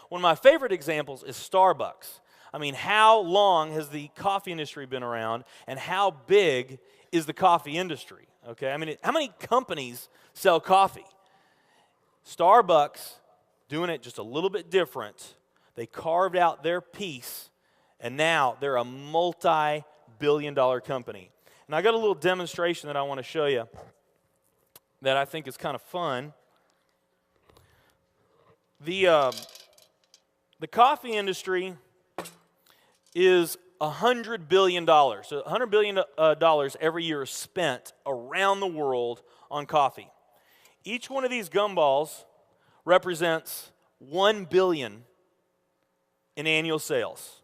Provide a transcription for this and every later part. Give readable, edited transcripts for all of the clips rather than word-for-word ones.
One of my favorite examples is Starbucks. I mean, how long has the coffee industry been around, and how big is the coffee industry? Okay, I mean, how many companies sell coffee? Starbucks, doing it just a little bit different. They carved out their piece, and now they're a multi-billion-dollar company. And I got a little demonstration that I want to show you that I think is kind of fun. The coffee industry is $100 billion. So $100 billion every year is spent around the world on coffee. Each one of these gumballs represents $1 billion in annual sales.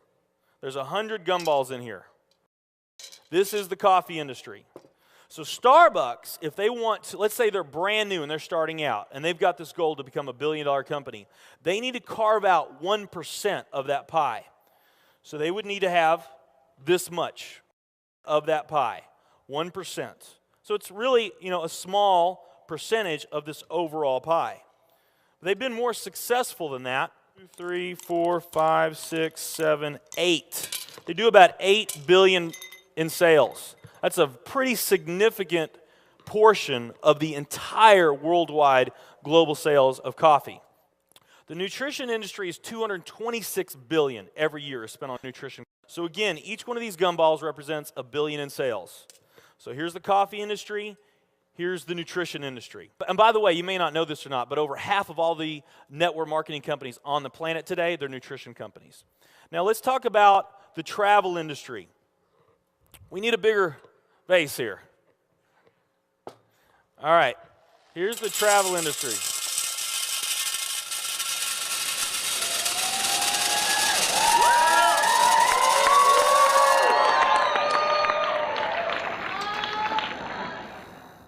There's 100 gumballs in here. This is the coffee industry. So Starbucks, if they want to, let's say they're brand new and they're starting out, and they've got this goal to become a billion-dollar company, they need to carve out 1% of that pie. So they would need to have this much of that pie, 1%. So it's really, a small percentage of this overall pie. They've been more successful than that. 2, 3, 4, 5, 6, 7, 8. They do about $8 billion in sales. That's a pretty significant portion of the entire worldwide global sales of coffee. The nutrition industry is $226 billion every year is spent on nutrition. So again, each one of these gumballs represents $1 billion in sales. So here's the coffee industry, here's the nutrition industry. And by the way, you may not know this or not, but over half of all the network marketing companies on the planet today, they're nutrition companies. Now let's talk about the travel industry. We need a bigger vase here. All right, here's the travel industry.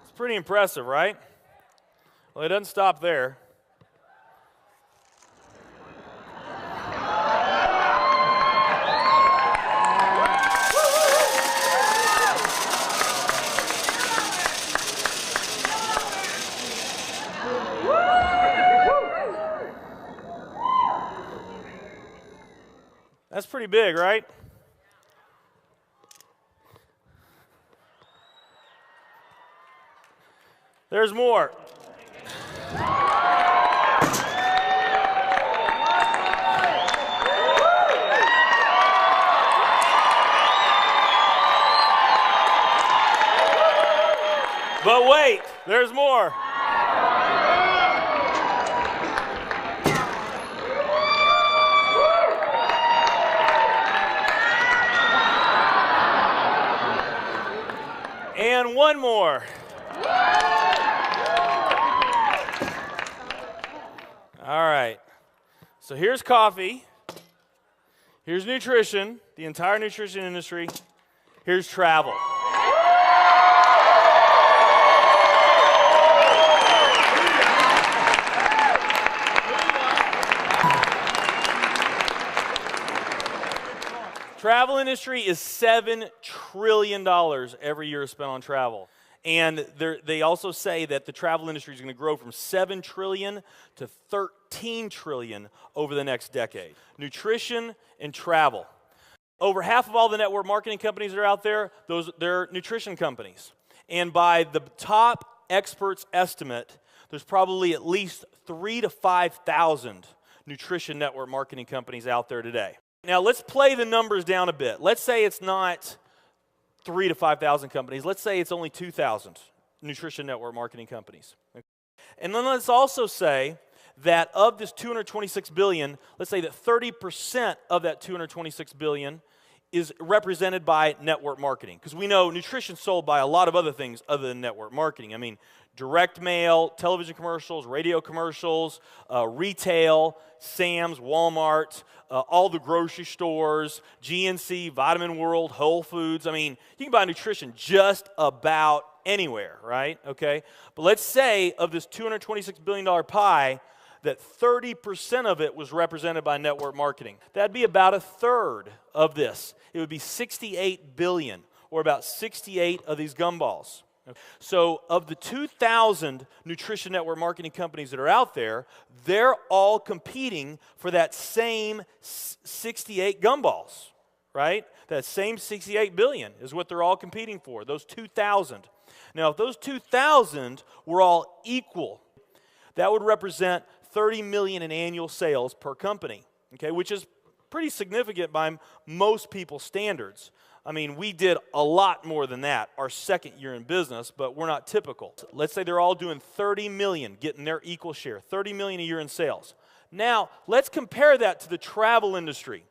It's pretty impressive, right? Well, it doesn't stop there. That's pretty big, right? There's more. But wait, there's more. And one more. All right. So here's coffee. Here's nutrition, the entire nutrition industry. Here's travel. Travel industry is $7 trillion every year spent on travel. And they also say that the travel industry is going to grow from $7 trillion to $13 trillion over the next decade. Nutrition and travel. Over half of all the network marketing companies that are out there, they're nutrition companies. And by the top experts' estimate, there's probably at least 3,000 to 5,000 nutrition network marketing companies out there today. Now, let's play the numbers down a bit. Let's say it's not 3,000 to 5,000 companies. Let's say it's only 2,000 nutrition network marketing companies. And then let's also say that of this $226 billion, let's say that 30% of that $226 billion is represented by network marketing. Because we know nutrition's sold by a lot of other things other than network marketing. I mean, direct mail, television commercials, radio commercials, retail, Sam's, Walmart, all the grocery stores, GNC, Vitamin World, Whole Foods. I mean, you can buy nutrition just about anywhere, right? Okay? But let's say of this $226 billion pie, that 30% of it was represented by network marketing. That'd be about a third of this. It would be 68 billion, or about 68 of these gumballs. So of the 2,000 nutrition network marketing companies that are out there, they're all competing for that same 68 gumballs, right? That same 68 billion is what they're all competing for, those 2,000. Now, if those 2,000 were all equal, that would represent 30 million in annual sales per company, okay, which is pretty significant by most people's standards. I mean, we did a lot more than that our second year in business, but we're not typical. Let's say they're all doing 30 million, getting their equal share, 30 million a year in sales. Now, let's compare that to the travel industry.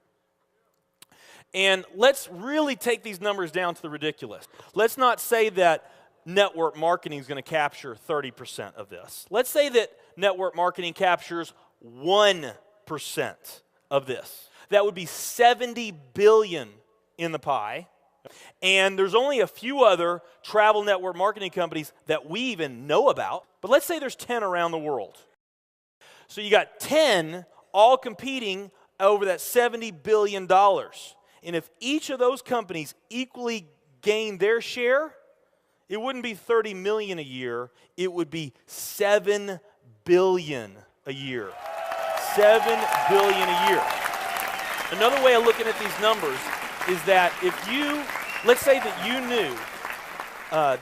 And let's really take these numbers down to the ridiculous. Let's not say that network marketing is going to capture 30% of this. Let's say that network marketing captures 1% of this. That would be 70 billion in the pie, and there's only a few other travel network marketing companies that we even know about, but let's say there's 10 around the world. So you got 10 all competing over that $70 billion, and if each of those companies equally gain their share, it wouldn't be 30 million a year, it would be 7 billion a year. 7 billion a year. Another way of looking at these numbers is that if you, let's say that you knew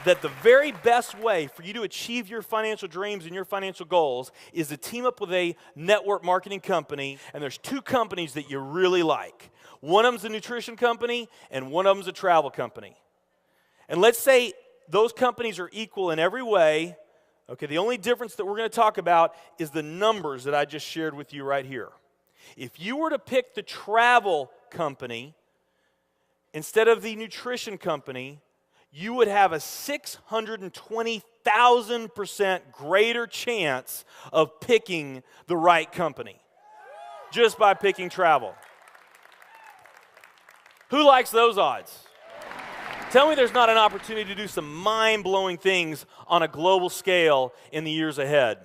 that the very best way for you to achieve your financial dreams and your financial goals is to team up with a network marketing company, and there's two companies that you really like. One of them's a nutrition company, and one of them's a travel company. And let's say those companies are equal in every way. Okay, the only difference that we're going to talk about is the numbers that I just shared with you right here. If you were to pick the travel company instead of the nutrition company, you would have a 620,000% greater chance of picking the right company just by picking travel. Who likes those odds? Tell me there's not an opportunity to do some mind-blowing things on a global scale in the years ahead.